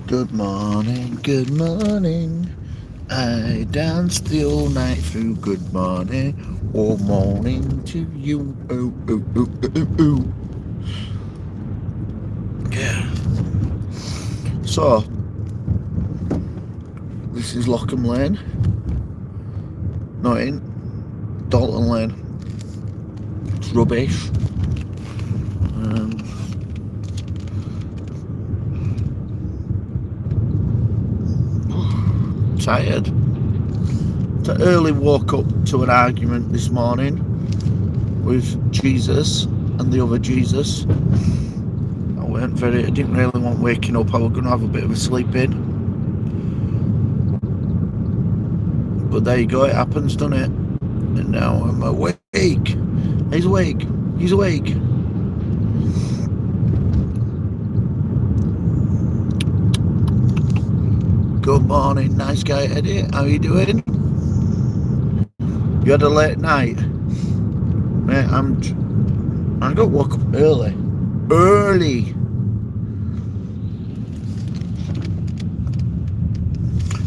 Good morning, good morning. I danced the all night through. Good morning, all morning to you. Oh, oh, oh, oh, oh. Yeah. So, this is Lockham Lane. No, it ain't. Dalton Lane. It's rubbish. Um, Tired. I early woke up to an argument this morning with Jesus and the other Jesus. I didn't really want waking up. I was going to have a bit of a sleep in. But there you go, it happens, doesn't it? And now I'm awake. He's awake. He's awake. Good morning, nice guy Eddie. How you doing? You had a late night? Mate, I got woke up early. Early.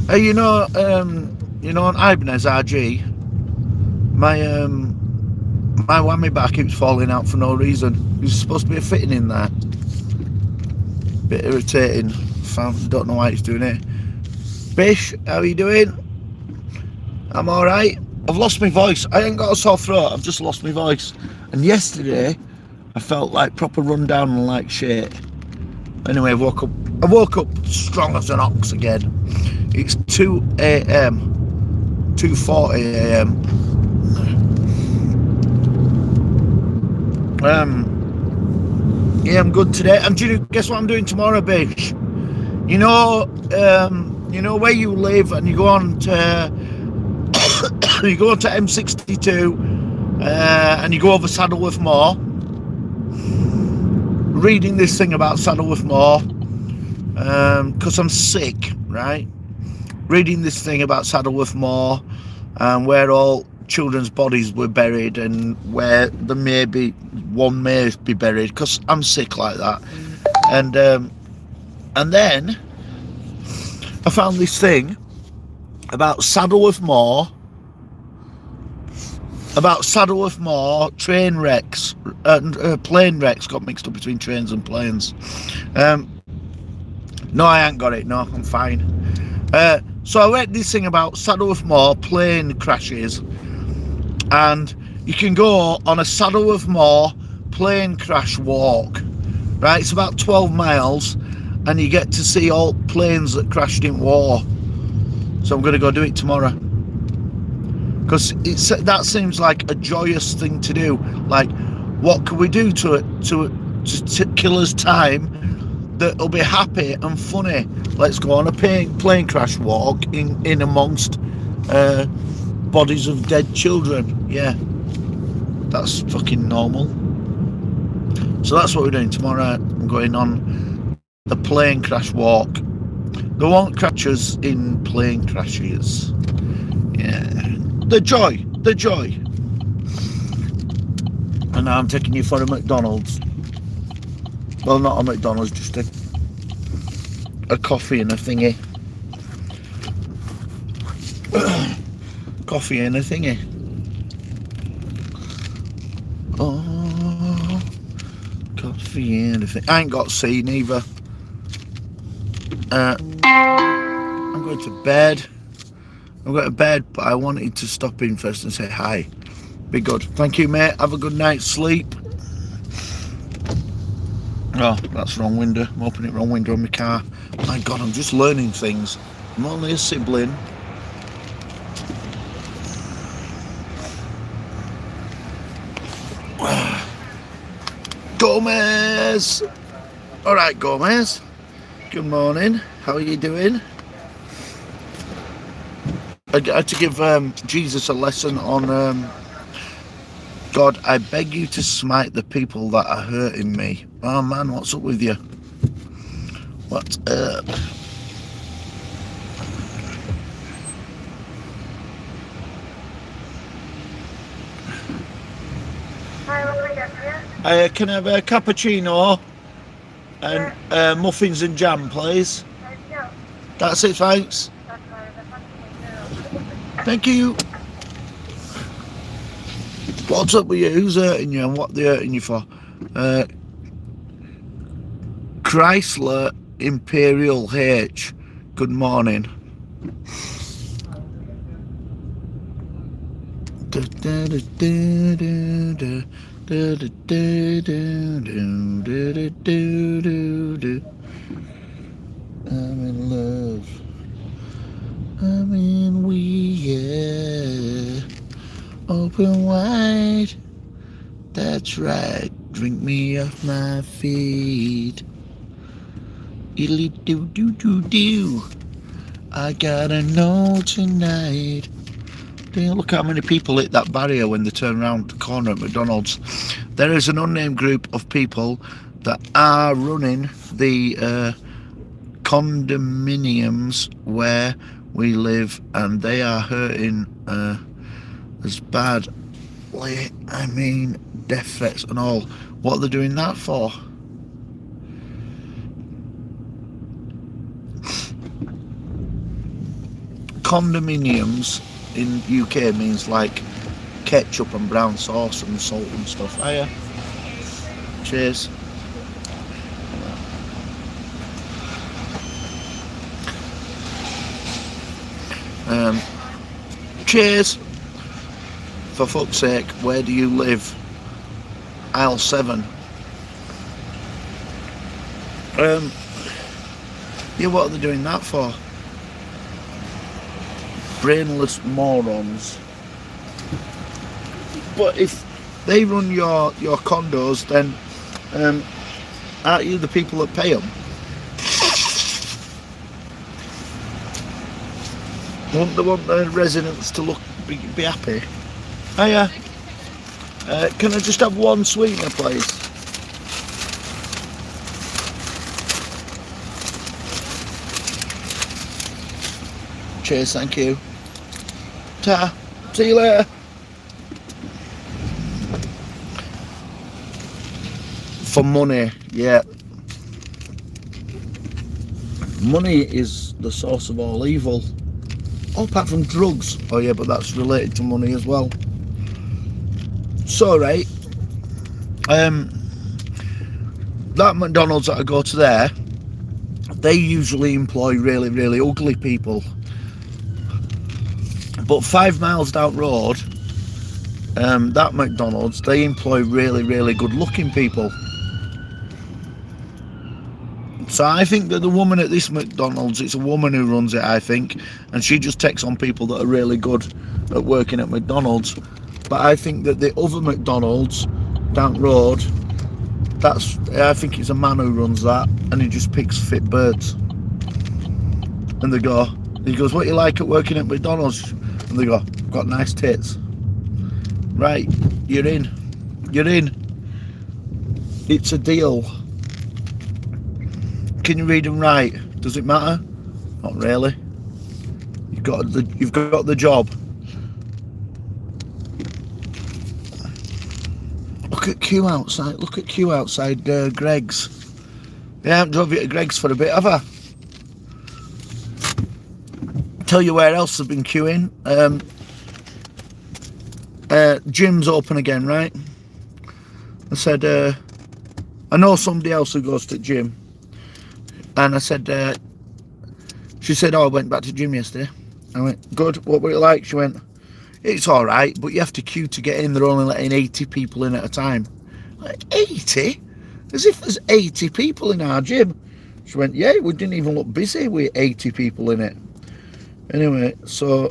Hey, on Ibanez RG, my whammy bar keeps falling out for no reason. There's supposed to be a fitting in there. Bit irritating. Don't know why it's doing it. Bish, how are you doing? I'm alright. I've lost my voice. I ain't got a sore throat, I've just lost my voice. And yesterday, I felt like proper run down and like shit. Anyway, I woke up strong as an ox again. It's 2 a.m. 2:40 a.m. Yeah, I'm good today. And guess what I'm doing tomorrow, Bish? You know where you live, and you go on to M62, and you go over Saddleworth Moor. Reading this thing about Saddleworth Moor, because I'm sick, right? Reading this thing about Saddleworth Moor, and where all children's bodies were buried, and where one may be buried, because I'm sick like that. And then I found this thing about Saddleworth Moor train wrecks and plane wrecks. Got mixed up between trains and planes. No, I ain't got it. No, I'm fine. So I read this thing about Saddleworth Moor plane crashes, and you can go on a Saddleworth Moor plane crash walk. Right, it's about 12 miles, and you get to see all planes that crashed in war. So I'm going to go do it tomorrow, because that seems like a joyous thing to do. Like, what can we do to kill us time that'll be happy and funny? Let's go on a plane crash walk in amongst bodies of dead children. Yeah, that's fucking normal. So that's what we're doing tomorrow. I'm going on the plane crash walk. There won't crashes in plane crashes. Yeah, the joy. And now I'm taking you for a McDonald's. Well, not a McDonald's, just a coffee and a thingy. Coffee and a thingy. Oh, coffee and a thing. I ain't got C neither. I'm going to bed. I'm going to bed, but I wanted to stop in first and say hi. Be good. Thank you, mate. Have a good night's sleep. Oh, that's the wrong window. I'm opening the wrong window in my car. My God, I'm just learning things. I'm only a sibling. Gomez! Alright, Gomez. Good morning. How are you doing? I had to give Jesus a lesson on God, I beg you to smite the people that are hurting me. Oh man, what's up with you? What's up? Can I have a cappuccino and muffins and jam, please? That's it, thanks. Thank you. What's up with you? Who's hurting you and what they're hurting you for? Chrysler Imperial H. Good morning. I'm in love. I'm in we, yeah. Open wide. That's right. Drink me off my feet. Idly do do do do. I gotta know tonight. Look how many people hit that barrier when they turn around the corner at McDonald's. There is an unnamed group of people that are running the condominiums where we live, and they are hurting as badly. I mean, death threats and all. What are they doing that for? Condominiums in UK means like ketchup and brown sauce and salt and stuff. Hiya. Cheers. Cheers. For fuck's sake, where do you live? Aisle 7. Yeah, what are they doing that for? Brainless morons. But if they run your condos, then aren't you the people that pay them? Won't they want the residents to be happy? Hiya. Can I just have one sweetener, please? Cheers, thank you. Ta. See you later. For money, yeah. Money is the source of all evil. Oh, apart from drugs. Oh yeah, but that's related to money as well. So, right. That McDonald's that I go to there, they usually employ really, really ugly people. But 5 miles down the road, that McDonald's, they employ really, really good looking people. So I think that the woman at this McDonald's, it's a woman who runs it, I think, and she just takes on people that are really good at working at McDonald's. But I think that the other McDonald's down the road, I think it's a man who runs that, and he just picks fit birds. And he goes, what you like at working at McDonald's? And they go, got nice tits. Right, you're in. It's a deal. Can you read and write? Does it matter? Not really. You've got the job. Look at queue outside Greg's. Yeah, I haven't drove you to Greg's for a bit, have I? Tell you where else I've been queuing. Gym's open again, right? I said, I know somebody else who goes to gym. And I said, she said, oh, I went back to gym yesterday. I went, good, what were it like? She went, it's all right, but you have to queue to get in. They're only letting 80 people in at a time. Like, 80? As if there's 80 people in our gym. She went, yeah, we didn't even look busy with 80 people in it. Anyway, so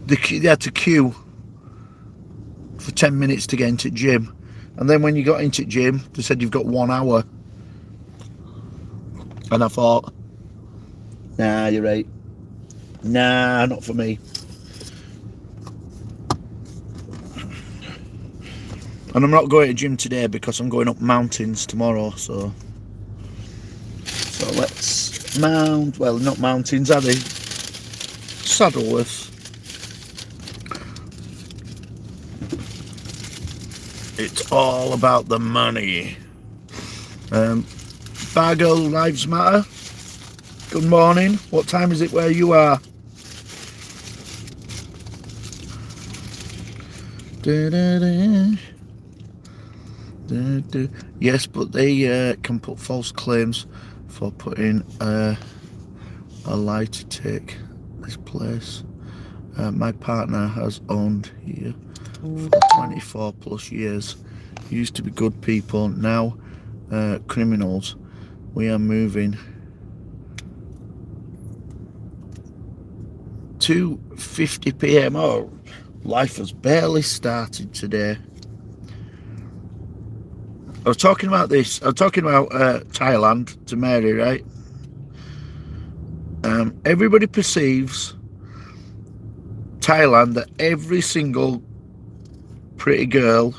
they had to queue for 10 minutes to get into gym. And then when you got into gym, they said you've got 1 hour. And I thought, nah, you're right. Nah, not for me. And I'm not going to gym today because I'm going up mountains tomorrow, so let's mount, well, not mountains, are they? Saddleworth. It's all about the money. Bargo Lives Matter. good morning. What time is it where you are? Yes, but they can put false claims for putting a lie to take this place. My partner has owned here for 24 plus years. Used to be good people, now criminals. We are moving. 2:50 p.m. Oh, life has barely started today. I was talking about this. I was talking about Thailand to Mary, right? Everybody perceives Thailand that every single pretty girl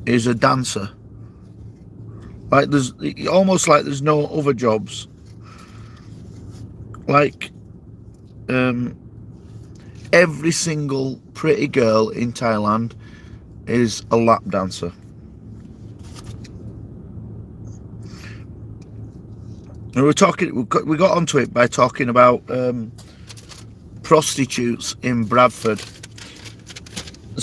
is a dancer. Like there's almost like there's no other jobs. Like every single pretty girl in Thailand is a lap dancer. And we got onto it by talking about prostitutes in Bradford.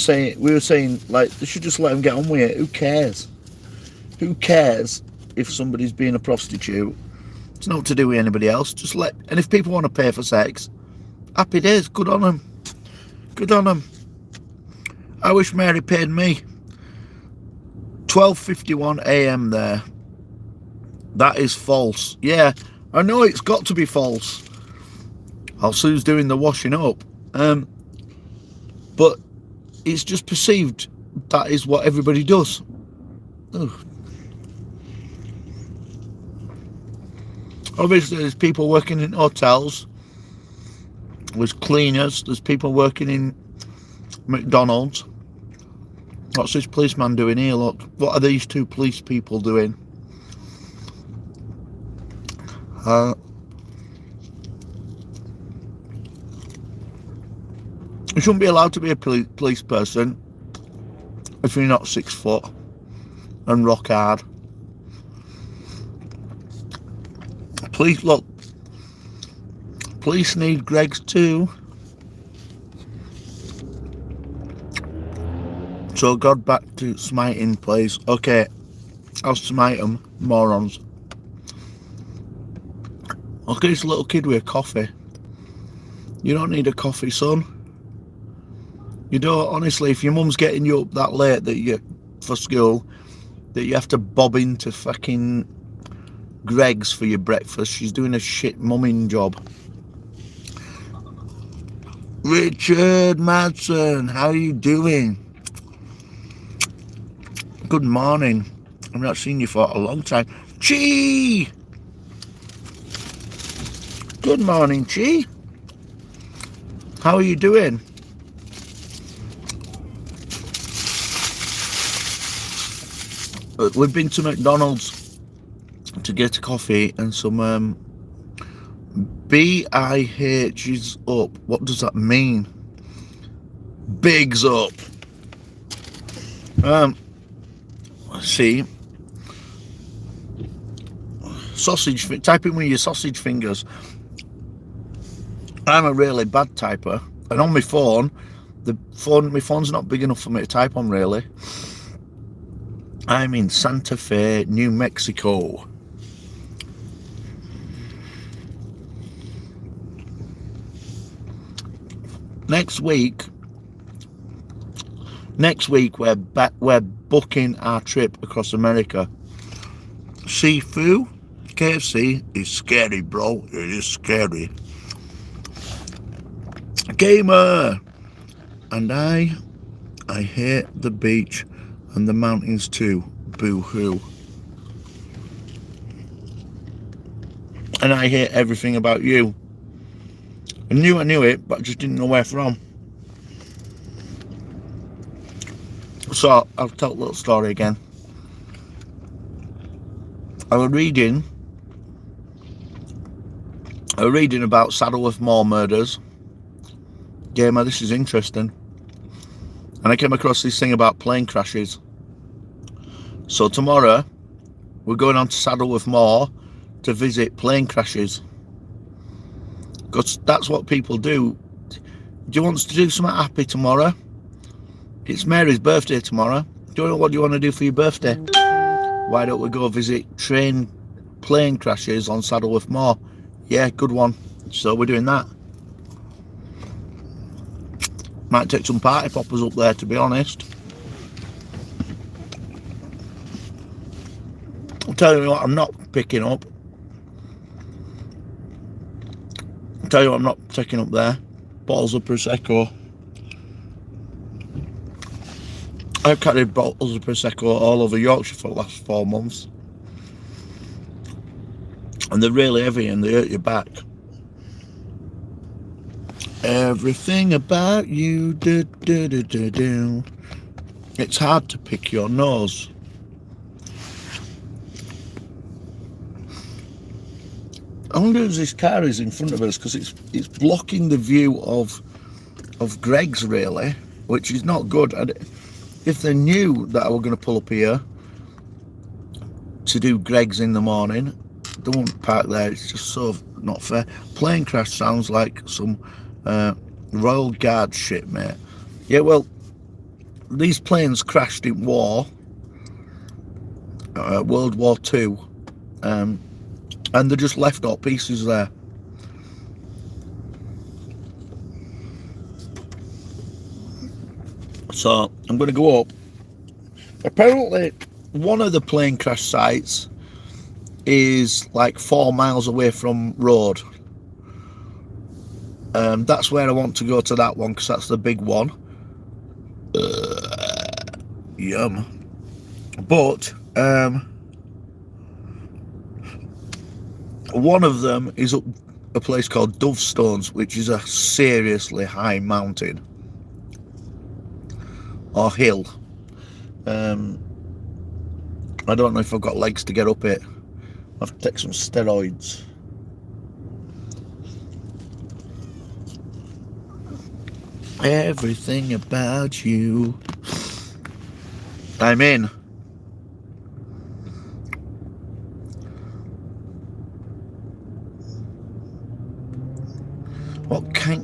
We were saying like they should just let them get on with it. Who cares? Who cares if somebody's being a prostitute? It's not to do with anybody else. And if people want to pay for sex, happy days. Good on them. Good on them. I wish Mary paid me. 12:51 a.m. there. That is false. Yeah, I know it's got to be false. Sue's doing the washing up. But it's just perceived that is what everybody does. Ugh. Obviously, there's people working in hotels. There's cleaners. There's people working in McDonald's. What's this policeman doing here? Look, what are these two police people doing? You shouldn't be allowed to be a police person if you're not 6 foot and rock hard. Police, look, police need Gregs too. So God back to smiting, please. Okay, I'll smite them, morons. Look at this little kid with a coffee. You don't need a coffee, son. You don't, honestly, if your mum's getting you up that late that you for school, that you have to bob into fucking Greg's for your breakfast, she's doing a shit mumming job. Richard Madsen, how are you doing? Good morning. I've not seen you for a long time. Chi! Good morning, Chi. How are you doing? We've been to McDonald's to get a coffee and some BIH's up. What does that mean? Bigs up. Let's see. Sausage. Type in with your sausage fingers. I'm a really bad typer, and on my phone, my phone's not big enough for me to type on, really. I'm in Santa Fe, New Mexico. Next week we're booking our trip across America. Seafood, KFC is scary, bro. It is scary. Gamer, and I hate the beach and the mountains too. Boo-hoo. And I hate everything about you. I knew it, but I just didn't know where from. So I'll tell a little story again. I was reading about Saddleworth Moor murders. Gamer, this is interesting. And I came across this thing about plane crashes. So tomorrow we're going on to Saddleworth Moor to visit plane crashes, because that's what people do. Do you want to do something happy tomorrow? It's Mary's birthday tomorrow. What do you want to do for your birthday? Why don't we go visit plane crashes on Saddleworth Moor? Yeah, good one. So we're doing that. Might take some party poppers up there, to be honest. I'll tell you what I'm not picking up. I'll tell you what I'm not taking up there. Bottles of Prosecco. I've carried bottles of Prosecco all over Yorkshire for the last 4 months. And they're really heavy and they hurt your back. Everything about you, do, do, do, do, do. It's hard to pick your nose. I wonder if this car is in front of us, because it's blocking the view of Greg's, really, which is not good. If they knew that I were going to pull up here to do Greg's in the morning, they won't park there. It's just so not fair. Plane crash sounds like some Royal Guard shit, mate. Yeah, well, these planes crashed in war, World War II, and they just left all pieces there. So I'm going to go up. Apparently, one of the plane crash sites is like 4 miles away from road. That's where I want to go, to that one, because that's the big one. Yum. But one of them is up a place called Dovestones, which is a seriously high mountain or hill. I don't know if I've got legs to get up it. I have to take some steroids. Everything about you. I'm in.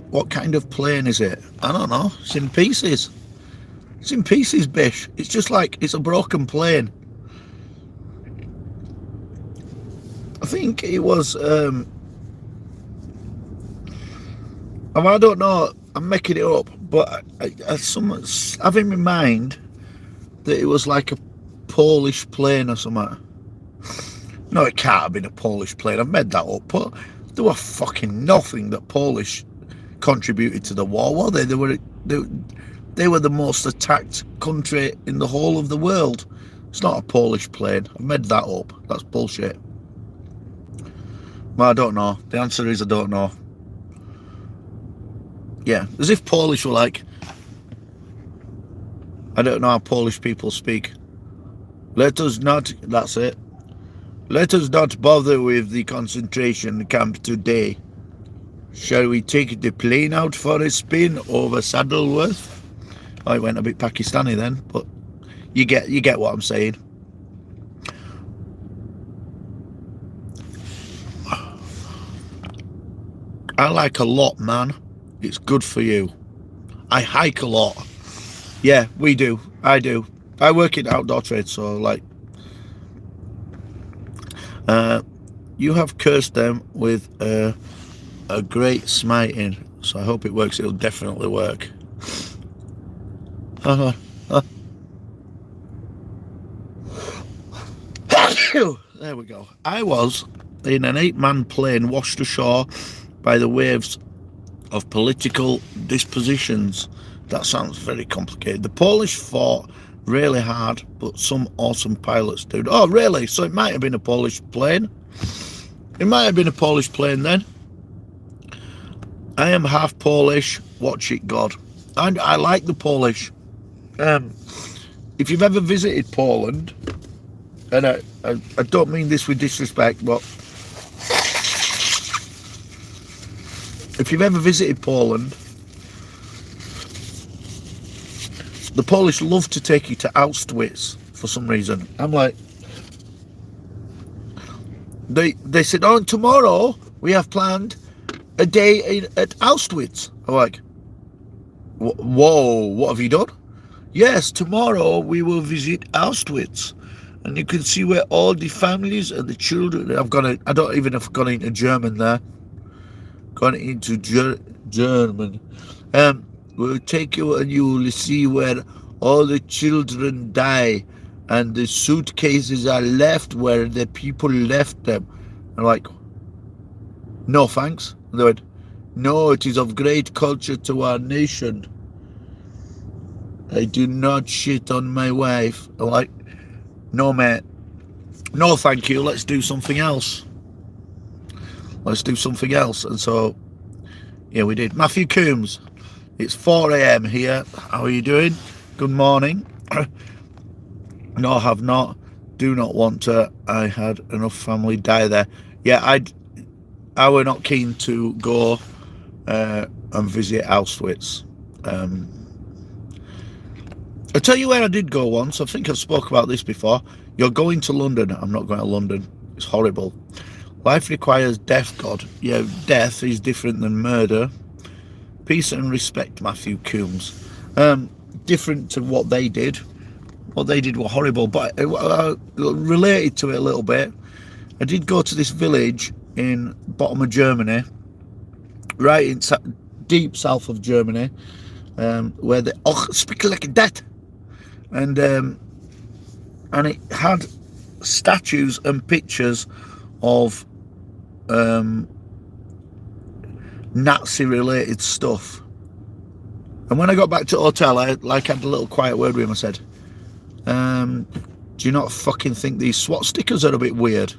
What kind of plane is it? I don't know. It's in pieces. It's in pieces, bish. It's just like it's a broken plane. I think it was. I don't know. I'm making it up, but I have in my mind that it was like a Polish plane or something. No, it can't have been a Polish plane. I've made that up. But there were fucking nothing that Polish contributed to the war, were they? They were the most attacked country in the whole of the world. It's not a Polish plane. I've made that up. That's bullshit. Well, I don't know. The answer is I don't know. Yeah, as if Polish were like, I don't know how Polish people speak. Let us not, that's it. Let us not bother with the concentration camp today. Shall we take the plane out for a spin over Saddleworth? Oh, it went a bit Pakistani then, but you get what I'm saying. I like a lot, man. It's good for you. I hike a lot. Yeah, we do. I do. I work in outdoor trade, so like, you have cursed them with a great smiting, so I hope it works. It'll definitely work. There we go. I was in an 8-man plane washed ashore by the waves of political dispositions. That sounds very complicated. The Polish fought really hard, but some awesome pilots did. Oh, really? So it might have been a Polish plane. It might have been a Polish plane then. I am half Polish. Watch it, God. I like the Polish. If you've ever visited Poland, and I don't mean this with disrespect, but if you've ever visited Poland, the Polish love to take you to Auschwitz for some reason. I'm like, They said, oh, tomorrow we have planned a day at Auschwitz. I'm like, whoa, what have you done? Yes, tomorrow we will visit Auschwitz, and you can see where all the families and the children. I don't even have gone into German there. Gone into German. We'll take you and you will see where all the children die, and the suitcases are left where the people left them. I'm like, no thanks. And they went, no, it is of great culture to our nation. I do not shit on my wife. I'm like, no, mate. No, thank you. Let's do something else. Let's do something else. And so, yeah, we did. Matthew Coombs, it's 4 a.m. here. How are you doing? Good morning. No, have not. Do not want to. I had enough family die there. Yeah, I were not keen to go and visit Auschwitz. I'll tell you where I did go once. I think I've spoke about this before. You're going to London. I'm not going to London. It's horrible. Life requires death, God. Yeah, death is different than murder. Peace and respect, Matthew Coombs. Different to what they did. What they did were horrible, but I related to it a little bit. I did go to this village in bottom of Germany, right in deep south of Germany, where they speak like that, and it had statues and pictures of Nazi-related stuff. And when I got back to the hotel, I had a little quiet word with him. I said, do you not fucking think these SWAT stickers are a bit weird?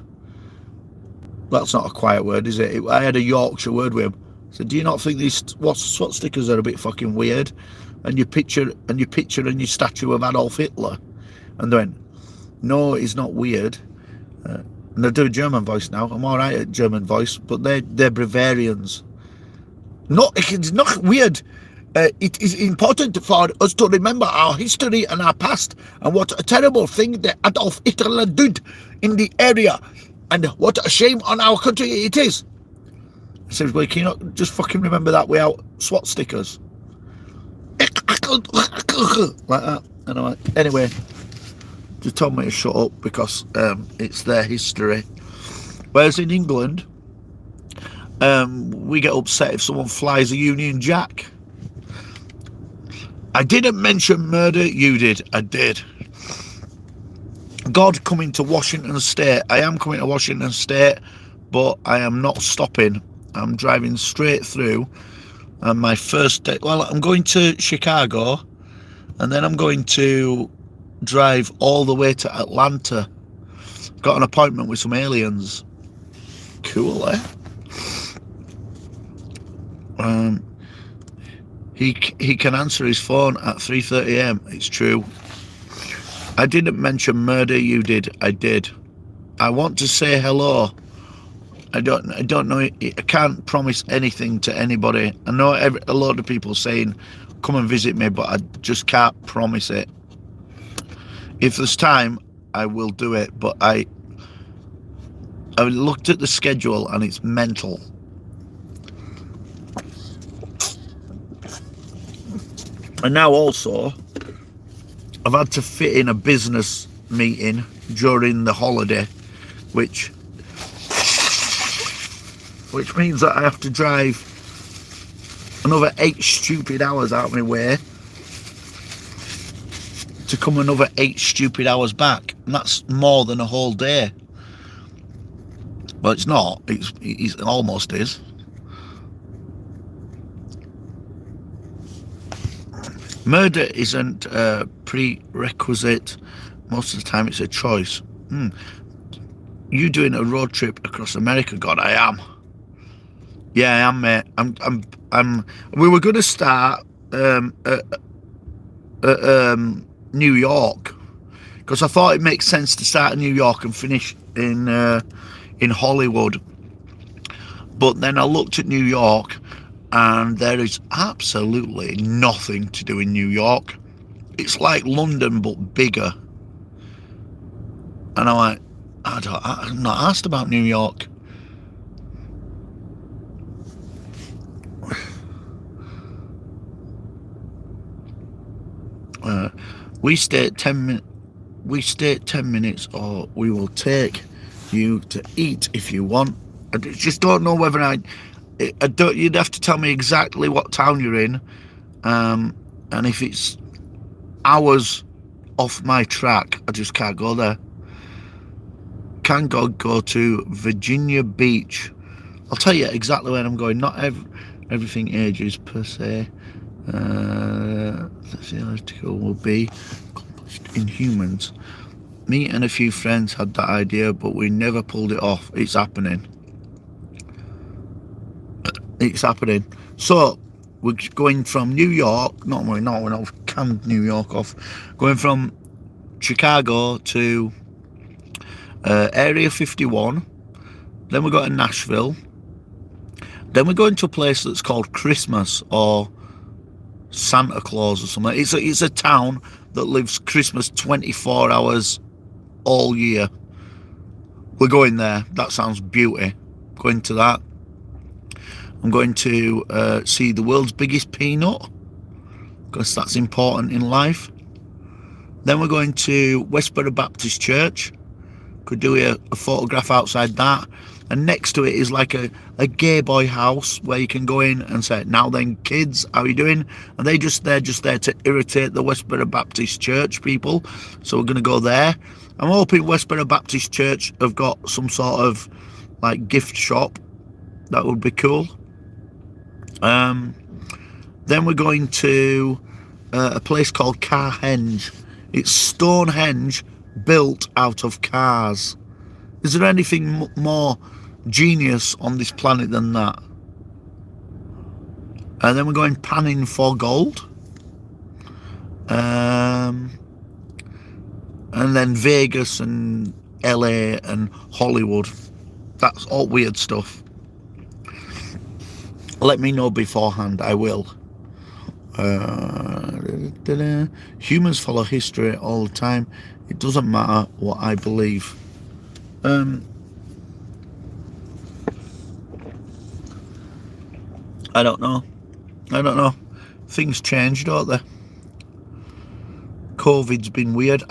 That's not a quiet word, is it? I had a Yorkshire word with him. I said, do you not think these SWAT stickers are a bit fucking weird? And your picture and your statue of Adolf Hitler. And they went, no, it's not weird. And I do a German voice now. I'm all right at German voice, but they're Bavarians. No, it's not weird. It is important for us to remember our history and our past, and what a terrible thing that Adolf Hitler did in the area, and what a shame on our country it is. I said, well, can you not just fucking remember that without SWAT stickers? Like that. And I'm like, anyway, they told me to shut up because it's their history. Whereas in England, we get upset if someone flies a Union Jack. I didn't mention murder, you did. I did. God coming to Washington State. I am coming to Washington State, but I am not stopping. I'm driving straight through. And my first day, well, I'm going to Chicago, and then I'm going to drive all the way to Atlanta. Got an appointment with some aliens. Cool, eh? He can answer his phone at 3:30 a.m. It's true. I didn't mention murder, you did. I did. I want to say hello. I don't know. I can't promise anything to anybody. I know a lot of people saying, come and visit me, but I just can't promise it. If there's time, I will do it, but I looked at the schedule and it's mental. And now also, I've had to fit in a business meeting during the holiday, which means that I have to drive another 8 stupid hours out of my way to come another 8 stupid hours back. And that's more than a whole day. Well, it's not. It almost is. Murder isn't a prerequisite. Most of the time it's a choice. You doing a road trip across America? God, I am. Yeah, I am, mate. We were going to start at New York, because I thought it makes sense to start in New York and finish in Hollywood. But then I looked at New York, and there is absolutely nothing to do in New York. It's like London, but bigger. And I'm like, I'm not asked about New York. We stay 10 minutes, or we will take you to eat if you want. I just don't know whether I don't. You'd have to tell me exactly what town you're in, and if it's hours off my track, I just can't go there. Can God go to Virginia Beach? I'll tell you exactly where I'm going. Not everything ages per se. The theoretical will be accomplished in humans. Me and a few friends had that idea, but we never pulled it off. It's happening. It's happening. So we're going from New York. No, we're not canned New York off. Going from Chicago to Area 51. Then we go to Nashville. Then we're going to a place that's called Christmas or Santa Claus or something. It's a town that lives Christmas 24 hours all year. We're going there. That sounds beauty. Going to that. I'm going to see the world's biggest peanut, because that's important in life. Then we're going to Westboro Baptist Church. Could do a photograph outside that. And next to it is like a gay boy house where you can go in and say, "Now then, kids, how are you doing?" And they're just there to irritate the Westboro Baptist Church people. So we're going to go there. I'm hoping Westboro Baptist Church have got some sort of like gift shop. That would be cool. Then we're going to a place called Carhenge. It's Stonehenge built out of cars. Is there anything more genius on this planet than that? And then we're going panning for gold. And then Vegas and LA and Hollywood. That's all weird stuff. Let me know beforehand, I will. Humans follow history all the time. It doesn't matter what I believe. I don't know. Things change, don't they? COVID's been weird.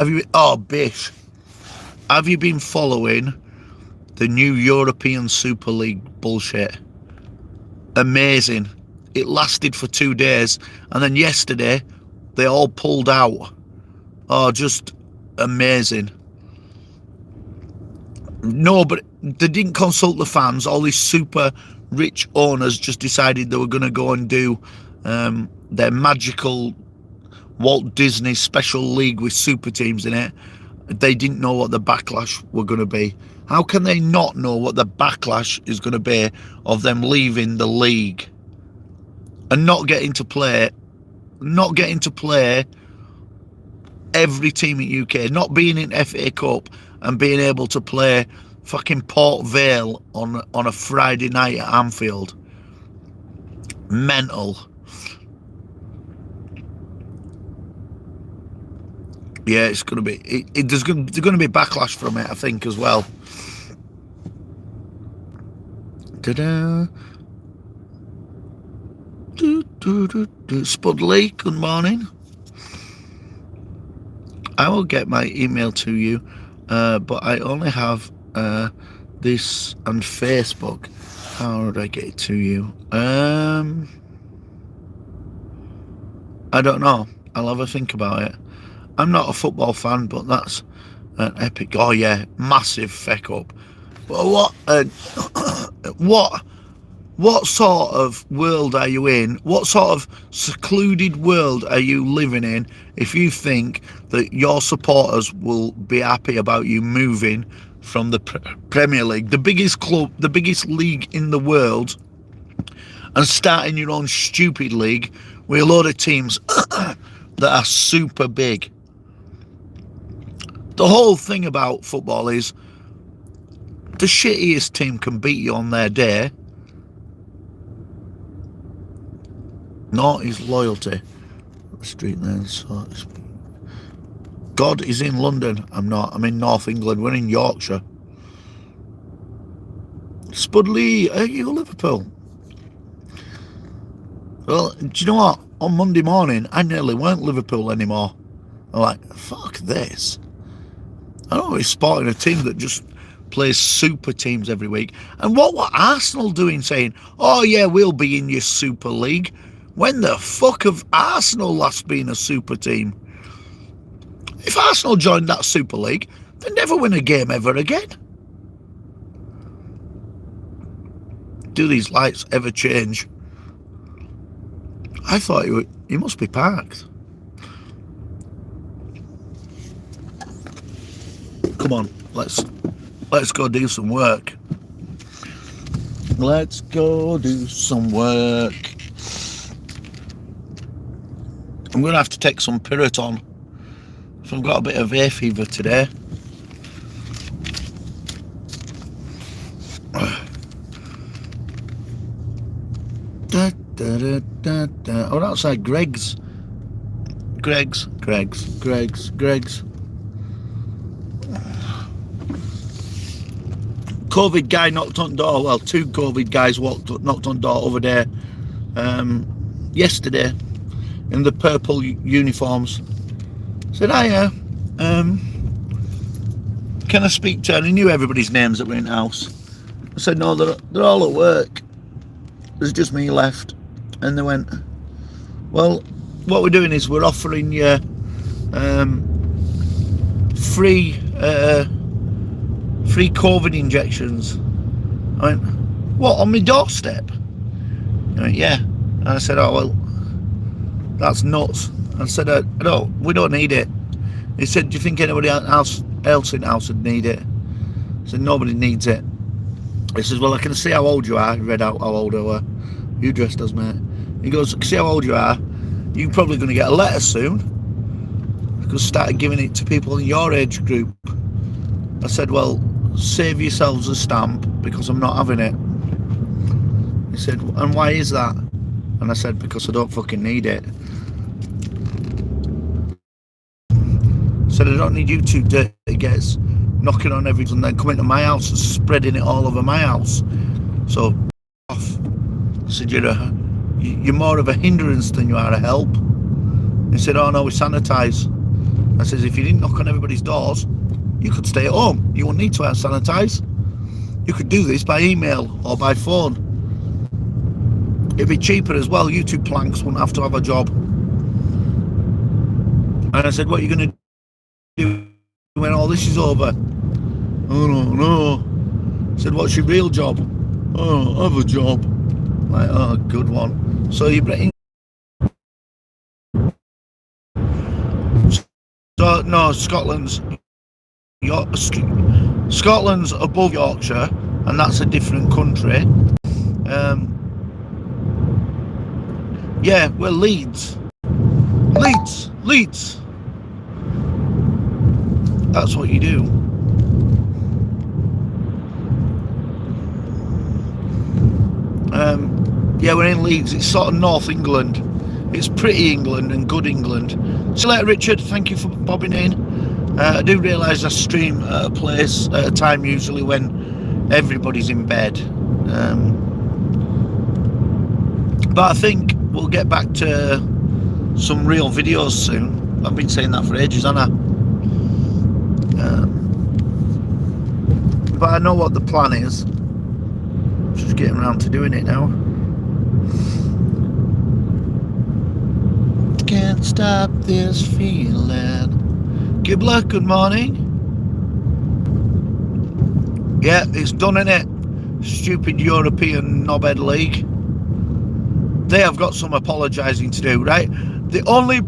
Bish. Have you been following the new European Super League bullshit? Amazing. It lasted for 2 days, and then yesterday they all pulled out. Oh, just amazing. No, but they didn't consult the fans. All these super rich owners just decided they were going to go and do their magical Walt Disney special league with super teams in it. They didn't know what the backlash were going to be. How can they not know what the backlash is going to be of them leaving the league and not getting to play every team in UK, not being in FA Cup and being able to play fucking Port Vale on a Friday night at Anfield? Mental. Yeah, it's going to be. There's going to be backlash from it, I think, as well. Ta-da. Spud Lee, good morning. I will get my email to you, but I only have this and Facebook. How would I get it to you? I don't know. I'll have a think about it. I'm not a football fan, but that's an epic. Oh yeah, massive feck up. But what sort of world are you in? What sort of secluded world are you living in if you think that your supporters will be happy about you moving from the Premier League, the biggest club, the biggest league in the world, and starting your own stupid league with a load of teams that are super big? The whole thing about football is the shittiest team can beat you on their day. Nor is loyalty. Street then, so God is in London. I'm not. I'm in North England. We're in Yorkshire. Spudley, are you Liverpool? Well, do you know what? On Monday morning, I nearly weren't Liverpool anymore. I'm like, fuck this. I don't know, he's supporting a team that just plays super teams every week. And what were Arsenal doing saying, oh yeah, we'll be in your Super League? When the fuck have Arsenal last been a super team? If Arsenal joined that Super League, they'd never win a game ever again. Do these lights ever change? I thought he must be parked. Come on, let's go do some work. Let's go do some work. I'm going to have to take some Piriton. So I've got a bit of hay fever today. Oh, outside Greg's. COVID guy knocked on door. Well, two COVID guys knocked on door over there yesterday in the purple uniforms. Said, hiya, can I speak to her? And he knew everybody's names that were in the house. I said, no, they're all at work. There's just me left. And they went, well, what we're doing is we're offering you free COVID injections. I went, what, on my doorstep? He went, yeah. And I said, oh, well, that's nuts. I said, no, we don't need it. He said, do you think anybody else in the house would need it? I said, nobody needs it. He says, well, I can see how old you are. He read out how old I were. You dressed as, mate. He goes, I can see how old you are. You're probably going to get a letter soon. Because started giving it to people in your age group. I said, well, save yourselves a stamp because I'm not having it. He said, and why is that? And I said, because I don't fucking need it. I said, I don't need you two dirty gets knocking on everything and then coming to my house and spreading it all over my house. So, off. I said, you're more of a hindrance than you are a help. He said, oh no, we sanitise. I says, if you didn't knock on everybody's doors, you could stay at home. You wouldn't need to sanitise. You could do this by email or by phone. It'd be cheaper as well. You two planks wouldn't have to have a job. And I said, what are you going to do when all this is over? Oh no. I said, what's your real job? Oh, I have a job. Like, oh, good one. So you're breaking. So no, Scotland's above Yorkshire, and that's a different country. Yeah, we're Leeds. Leeds. That's what you do. Yeah, we're in Leeds. It's sort of North England. It's pretty England and good England. See you later, Richard. Thank you for bobbing in. I do realise I stream at a place at a time usually when everybody's in bed. But I think we'll get back to some real videos soon. I've been saying that for ages, haven't I? But I know what the plan is. Just getting around to doing it now. Can't stop this feeling. Gibbler, good morning. Yeah, it's done, innit? Stupid European knobhead league. They have got some apologising to do, right? The only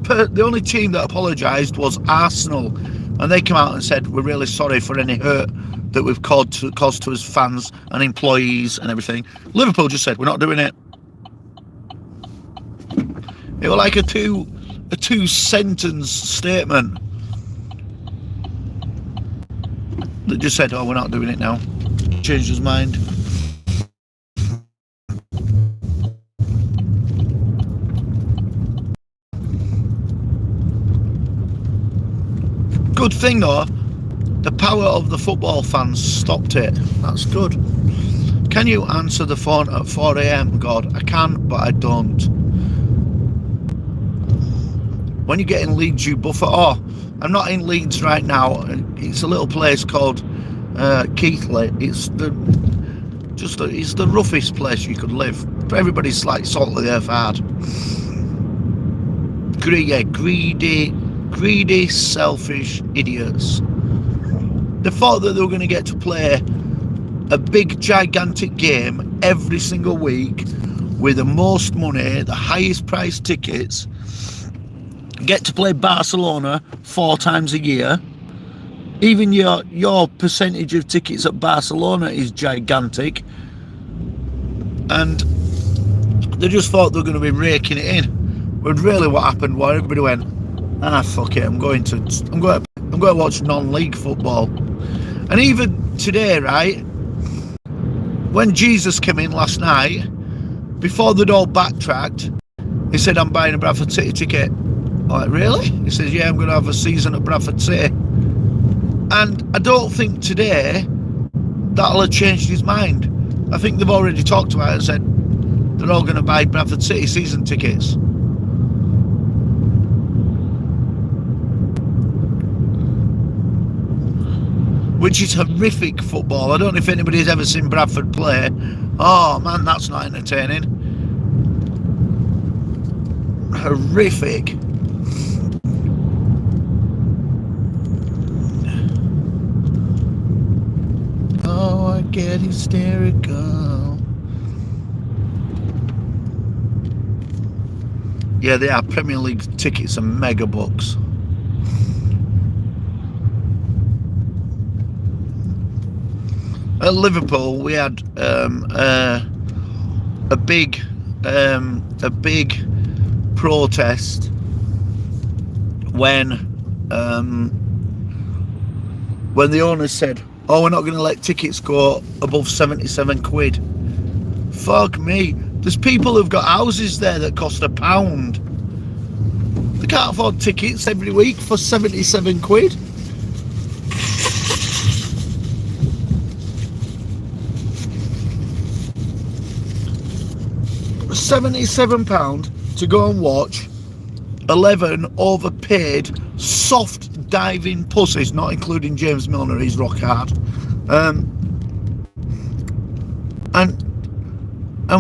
team that apologised was Arsenal, and they came out and said, we're really sorry for any hurt that we've caused to his fans and employees and everything. Liverpool just said, we're not doing it. It was like a two-sentence statement that just said, oh, we're not doing it now. Changed his mind. Good thing though, the power of the football fans stopped it. That's good. Can you answer the phone at 4 a.m? God, I can, but I don't. When you get in Leeds, you buffer. Oh, I'm not in Leeds right now. It's a little place called Keighley. It's the roughest place you could live. Everybody's like salt of the earth hard. Greedy, selfish idiots. They thought that they were going to get to play a big, gigantic game every single week with the most money, the highest price tickets, get to play Barcelona 4 times a year. Even your percentage of tickets at Barcelona is gigantic, and they just thought they were going to be raking it in. But really, what happened was everybody went, fuck it, I'm going to watch non-league football. And even today, right, when Jesus came in last night, before they'd all backtracked, he said, I'm buying a Bradford City ticket. I'm like, really? He says, yeah, I'm going to have a season at Bradford City. And I don't think today that'll have changed his mind. I think they've already talked about it and said they're all going to buy Bradford City season tickets. Which is horrific football. I don't know if anybody's ever seen Bradford play. Oh man, that's not entertaining. Horrific. Oh, I get hysterical. Yeah, they are. Premier League tickets are mega bucks. At Liverpool, we had a big protest when the owners said, "Oh, we're not going to let tickets go above 77 quid." Fuck me. There's people who've got houses there that cost £1. They can't afford tickets every week for 77 quid. £77 to go and watch 11 overpaid soft diving pussies, not including James Milner, he's rock hard, and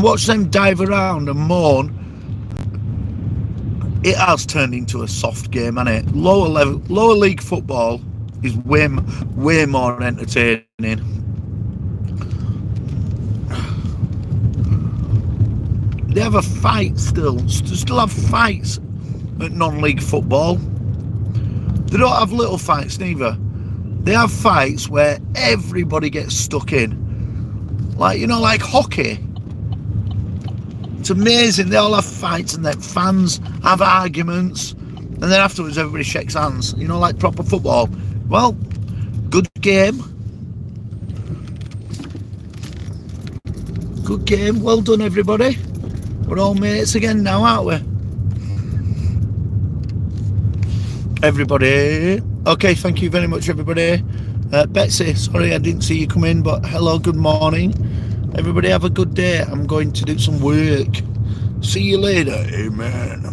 watch them dive around and moan. It has turned into a soft game, hasn't it? Lower league football is way more entertaining. They have a fight still have fights at non-league football. They don't have little fights neither. They have fights where everybody gets stuck in. Like, you know, like hockey. It's amazing. They all have fights and their fans have arguments. And then afterwards everybody shakes hands. You know, like proper football. Well, good game. Good game. Well done, everybody. We're all mates again now, aren't we? Everybody. Okay, thank you very much, everybody. Betsy, sorry I didn't see you come in, but hello, good morning. Everybody have a good day. I'm going to do some work. See you later. Amen.